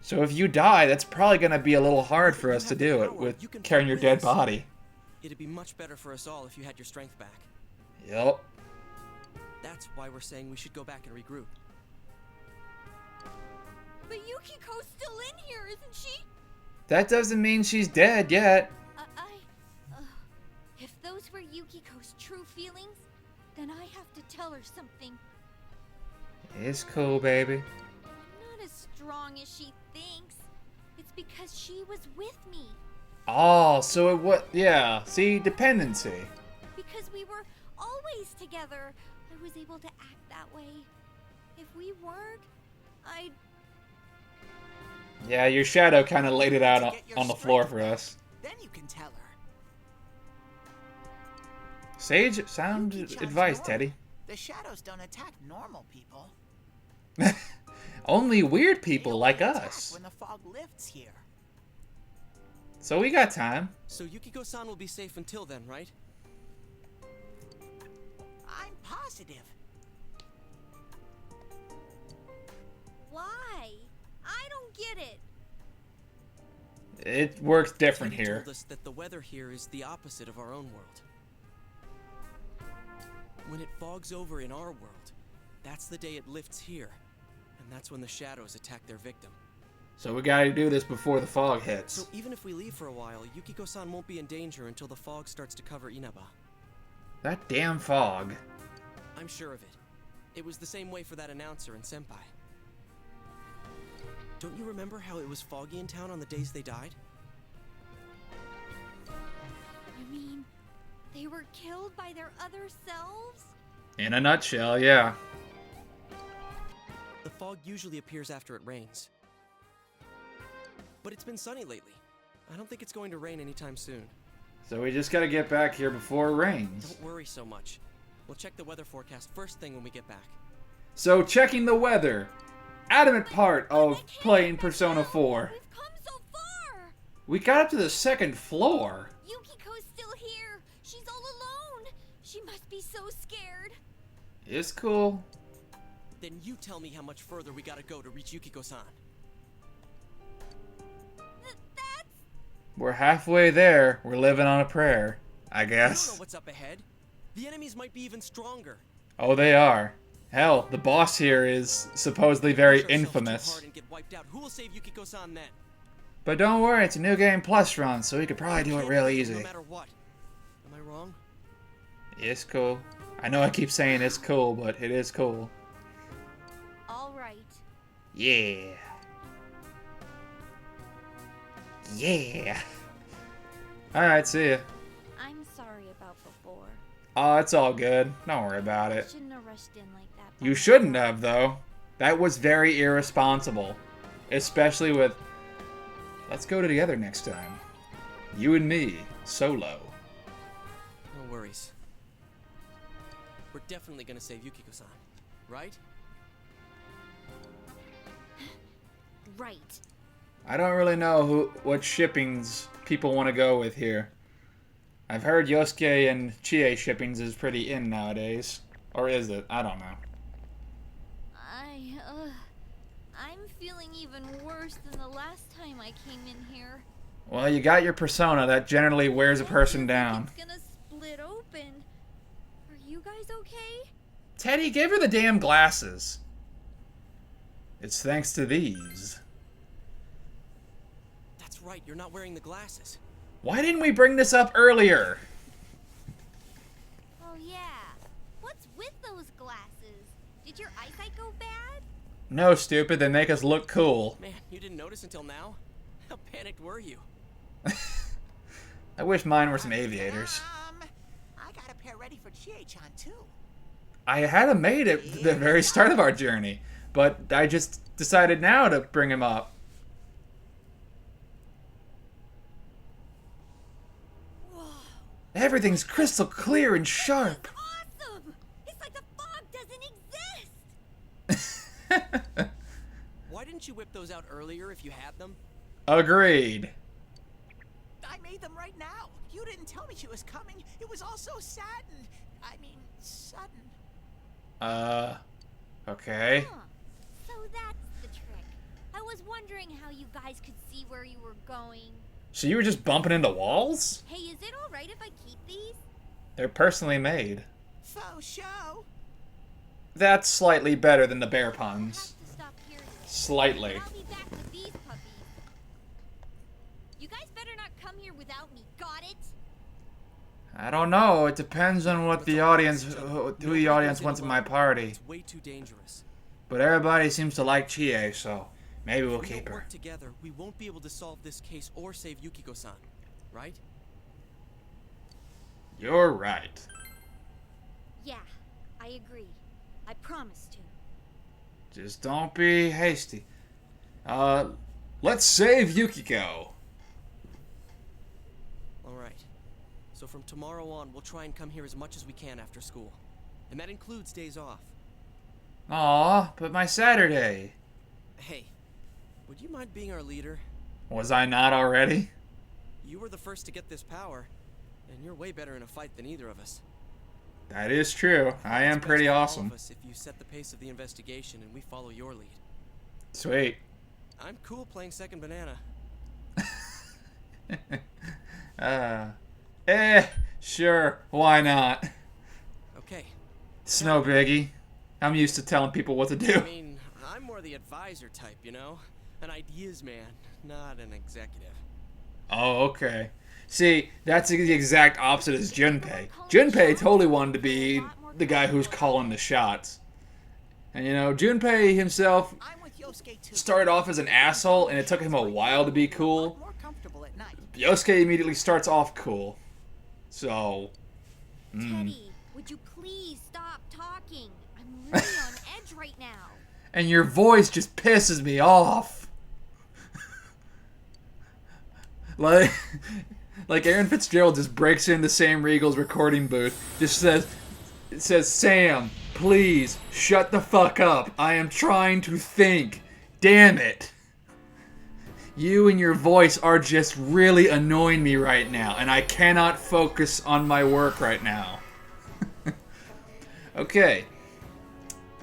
So if you die, that's probably going to be a little hard for us to do it with carrying your dead body. It'd be much better for us all if you had your strength back. Yep. That's why we're saying we should go back and regroup. But Yukiko's still in here, isn't she? That doesn't mean she's dead yet. If those were Yukiko's true feelings, then I have to tell her something. It's cool, baby. I'm not as strong as she thinks. It's because she was with me. Oh, so it what? Yeah. See, dependency. Because we were always together. I was able to act that way. If we weren't, I'd... Yeah, your shadow kind of laid it out on the floor for us. Then you can tell her. Sage sound advice, Teddy. The shadows don't attack normal people. Only weird people like us. When the fog lifts here. So we got time. So Yukiko-san will be safe until then, right? I'm positive. Why? I don't get it. It works different Teddy here. told us that the weather here is the opposite of our own world. When it fogs over in our world, that's the day it lifts here. And that's when the shadows attack their victim. So we gotta do this before the fog hits. So even if we leave for a while, Yukiko-san won't be in danger until the fog starts to cover Inaba. That damn fog. I'm sure of it. It was the same way for that announcer and Senpai. Don't you remember how it was foggy in town on the days they died? You mean they were killed by their other selves? In a nutshell, yeah. The fog usually appears after it rains. But it's been sunny lately. I don't think it's going to rain anytime soon. So we just gotta get back here before it rains. Don't worry so much. We'll check the weather forecast first thing when we get back. So checking the weather. Adamant part of playing Persona 4. We've come so far! We got up to the 2nd floor. Yukiko's still here. She's all alone. She must be so scared. It's cool. Then you tell me how much further we gotta go to reach Yukiko-san. We're halfway there. We're living on a prayer, I I don't guess. know what's up ahead. The enemies might be even stronger. Oh, they are. Hell, the boss here is supposedly very Push ourselves too infamous. hard and get wiped out. Who will save Yukiko-san then? But don't worry, it's a new game plus run, so we could probably do it real No easy. matter what. Am I wrong? It's cool. I know I keep saying it's cool, but it is cool. All right. Yeah. Yeah. Alright, see ya. I'm sorry about before. Oh, it's all good. Don't worry about it. Shouldn't have rushed in like that. You shouldn't have, though. That was very irresponsible. Especially with... Let's go together next time. You and me, solo. No worries. We're definitely gonna save Yukiko-san, right? Right. I don't really know what shippings people want to go with here. I've heard Yosuke and Chie shippings is pretty in nowadays. Or is it? I don't know. I'm feeling even worse than the last time I came in here. Well, you got your persona. That generally wears a person down. It's gonna split open. Are you guys okay? Teddy, give her the damn glasses. It's thanks to these. That's right, you're not wearing the glasses. Why didn't we bring this up earlier? Oh yeah. What's with those glasses? Did your eyesight go bad? No, stupid. They make us look cool. Man, you didn't notice until now? How panicked were you? I wish mine were some aviators. I got a pair ready for Chie-chan too. I had them made at the very start of our journey, but I just decided now to bring him up. Whoa. Everything's crystal clear and sharp. Awesome! It's like the fog doesn't exist! Why didn't you whip those out earlier if you had them? Agreed. I made them right now. You didn't tell me she was coming. It was all so sudden. Okay. Huh. So that's the trick. I was wondering how you guys could see where you were going. So you were just bumping into walls? Hey, is it alright if I keep these? They're personally made. Faux show. That's slightly better than the bear puns. To stop here. Slightly. I'll be back with these puppies. You guys better not come here without me, got it? I don't know. It depends on what the audience, who the audience wants in my party. It's way too dangerous. But everybody seems to like Chie, so maybe we'll If we keep don't her. work together, we won't be able to solve this case or save Yukiko-san, right? You're right. Yeah, I agree. I promise to. Just don't be hasty. Let's save Yukiko. Alright. So from tomorrow on, we'll try and come here as much as we can after school. And that includes days off. Aw, but my Saturday. Hey, would you mind being our leader? Was I not already? You were the first to get this power, and you're way better in a fight than either of us. That is true. I am pretty awesome. If you set the pace of the investigation and we follow your lead. Sweet. I'm cool playing second banana. Sure. Why not? Okay. It's no biggie. I'm used to telling people what to do. I mean, I'm more the advisor type, you know? An ideas man, not an executive. Oh, okay. See, that's the exact opposite as Junpei. Junpei totally wanted to be the guy who's calling the shots. And you know, Junpei himself started off as an asshole, and it took him a while to be cool. Yosuke immediately starts off cool. So, Teddy, would you please stop talking? I'm really on edge right now. And your voice just pisses me off. Like Aaron Fitzgerald just breaks into Sam Riegel's recording booth, just says, Sam, please, shut the fuck up. I am trying to think. Damn it. You and your voice are just really annoying me right now, and I cannot focus on my work right now. Okay.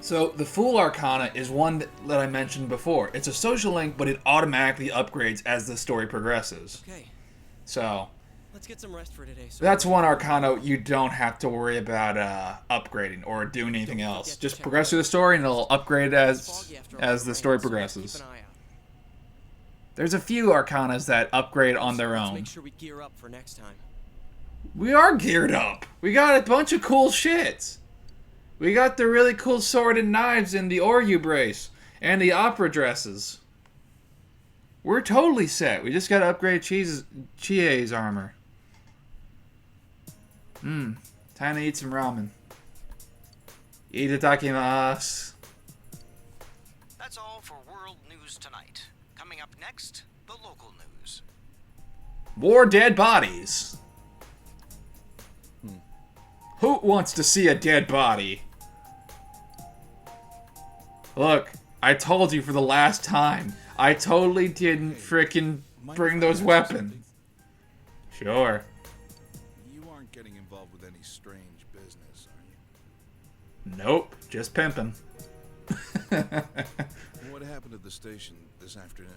So, the Fool Arcana is one that I mentioned before. It's a social link, but it automatically upgrades as the story progresses. Okay. So, let's get some rest for today. So that's one Arcana you don't have to worry about upgrading or doing anything else. Just progress through the story and it'll upgrade as the story progresses. There's a few Arcanas that upgrade on their own. Make sure we gear up for next time. We are geared up. We got a bunch of cool shit. We got the really cool sword and knives and the Oryu brace and the opera dresses. We're totally set. We just gotta upgrade Chie's armor. Time to eat some ramen. Itadakimasu. That's all for World News tonight. Coming up next, the local news. More dead bodies. Who wants to see a dead body? Look, I told you for the last time. I totally didn't frickin' bring those weapons. Sure. You aren't getting involved with any strange business, are you? Nope, just pimping. What happened at the station this afternoon?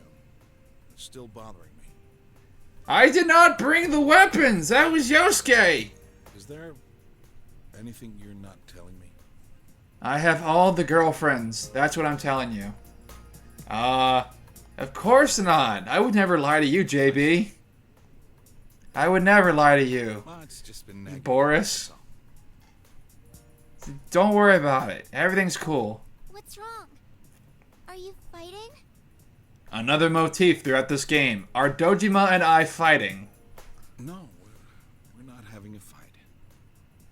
It's still bothering me. I did not bring the weapons! That was Yosuke! Is there anything you're not telling me? I have all the girlfriends. That's what I'm telling you. Of course not. I would never lie to you, JB. I would never lie to you. Well, it's just been negative. Boris. Don't worry about it. Everything's cool. What's wrong? Are you fighting? Another motif throughout this game. Are Dojima and I fighting? No, we're not having a fight.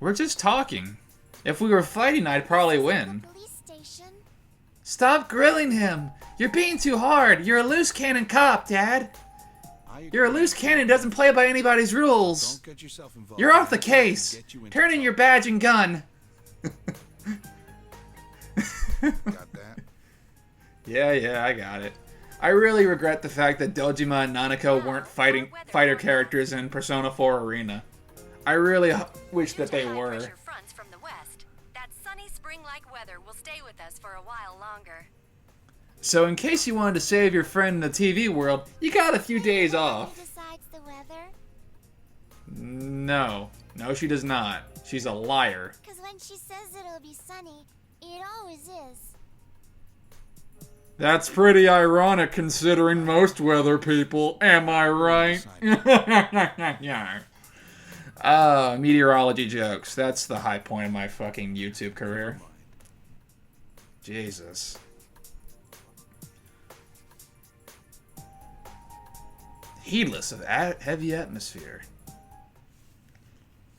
We're just talking. If we were fighting, I'd probably win. Police station? Stop grilling him! You're being too hard! You're a loose cannon cop, Dad! You're a loose cannon doesn't play by anybody's rules! Don't get yourself involved. You're off the case! Turn in your badge and gun! Got that? Yeah, I got it. I really regret the fact that Dojima and Nanako weren't fighter characters in Persona 4 Arena. I really wish that they were. Fronts from the west. That sunny spring-like weather will stay with us for a while longer. So in case you wanted to save your friend in the TV world, you got a few days off. Decides the weather? No, she does not. She's a liar. Because when she says it'll be sunny, it always is. That's pretty ironic considering most weather people. Am I right? Meteorology jokes. That's the high point of my fucking YouTube career. Jesus. Heedless of heavy atmosphere.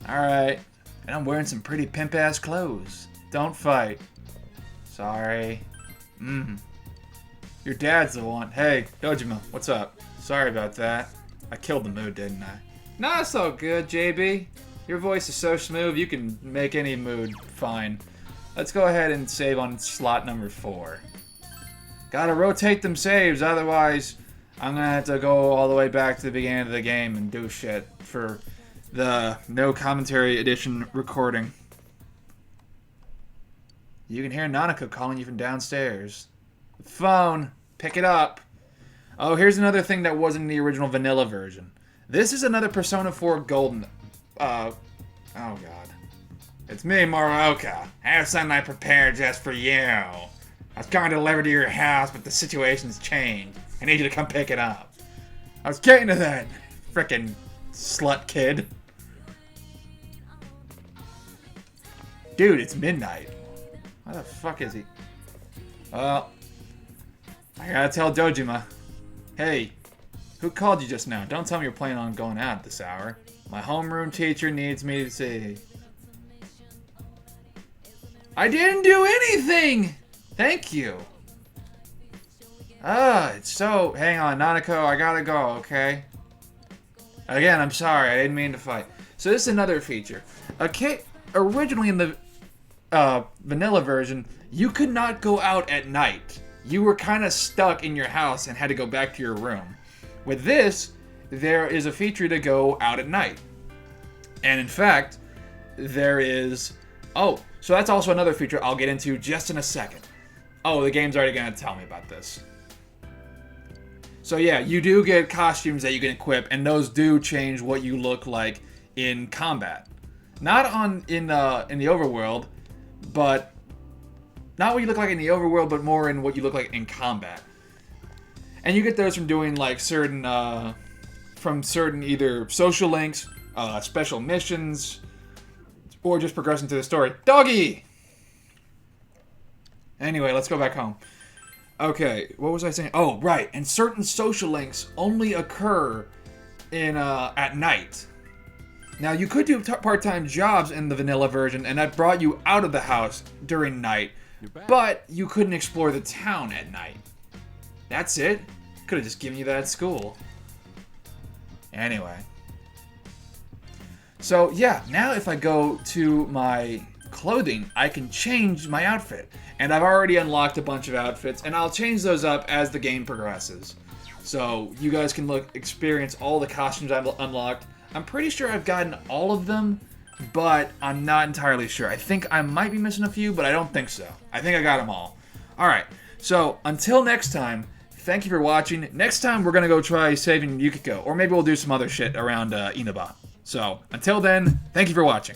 Alright. And I'm wearing some pretty pimp-ass clothes. Don't fight. Sorry. Your dad's the one. Hey, Dojima, what's up? Sorry about that. I killed the mood, didn't I? Nah, it's all good, JB. Your voice is so smooth, you can make any mood fine. Let's go ahead and save on slot number 4. Gotta rotate them saves, otherwise I'm gonna have to go all the way back to the beginning of the game and do shit for the no commentary edition recording. You can hear Nanako calling you from downstairs. Phone, pick it up. Oh, here's another thing that wasn't in the original vanilla version. This is another Persona 4 Golden. Oh god. It's me, Morioka. I have something I prepared just for you. I was going to deliver to your house, but the situation's changed. I need you to come pick it up. I was getting to that, frickin' slut kid. Dude, it's midnight. Why the fuck is he? Well, I gotta tell Dojima. Hey, who called you just now? Don't tell me you're planning on going out at this hour. My homeroom teacher needs me to see. I didn't do anything! Thank you. It's so... Hang on, Nanako, I gotta go, okay? Again, I'm sorry, I didn't mean to fight. So this is another feature. Originally in the vanilla version, you could not go out at night. You were kind of stuck in your house and had to go back to your room. With this, there is a feature to go out at night. And in fact, there is... Oh, so that's also another feature I'll get into just in a second. Oh, the game's already going to tell me about this. So yeah, you do get costumes that you can equip, and those do change what you look like in combat. Not in the overworld, but... Not what you look like in the overworld, but more in what you look like in combat. And you get those from doing like certain either social links, special missions, or just progressing through the story. Doggy! Anyway, let's go back home. Okay, what was I saying? Oh, right, and certain social links only occur in at night. Now, you could do part-time jobs in the vanilla version, and that brought you out of the house during night, but you couldn't explore the town at night. That's it. Could have just given you that at school. Anyway. So, yeah, now if I go to my clothing, I can change my outfit. And I've already unlocked a bunch of outfits, and I'll change those up as the game progresses. So, you guys can experience all the costumes I've unlocked. I'm pretty sure I've gotten all of them, but I'm not entirely sure. I think I might be missing a few, but I don't think so. I think I got them all. Alright, so until next time, thank you for watching. Next time, we're going to go try saving Yukiko, or maybe we'll do some other shit around Inaba. So, until then, thank you for watching.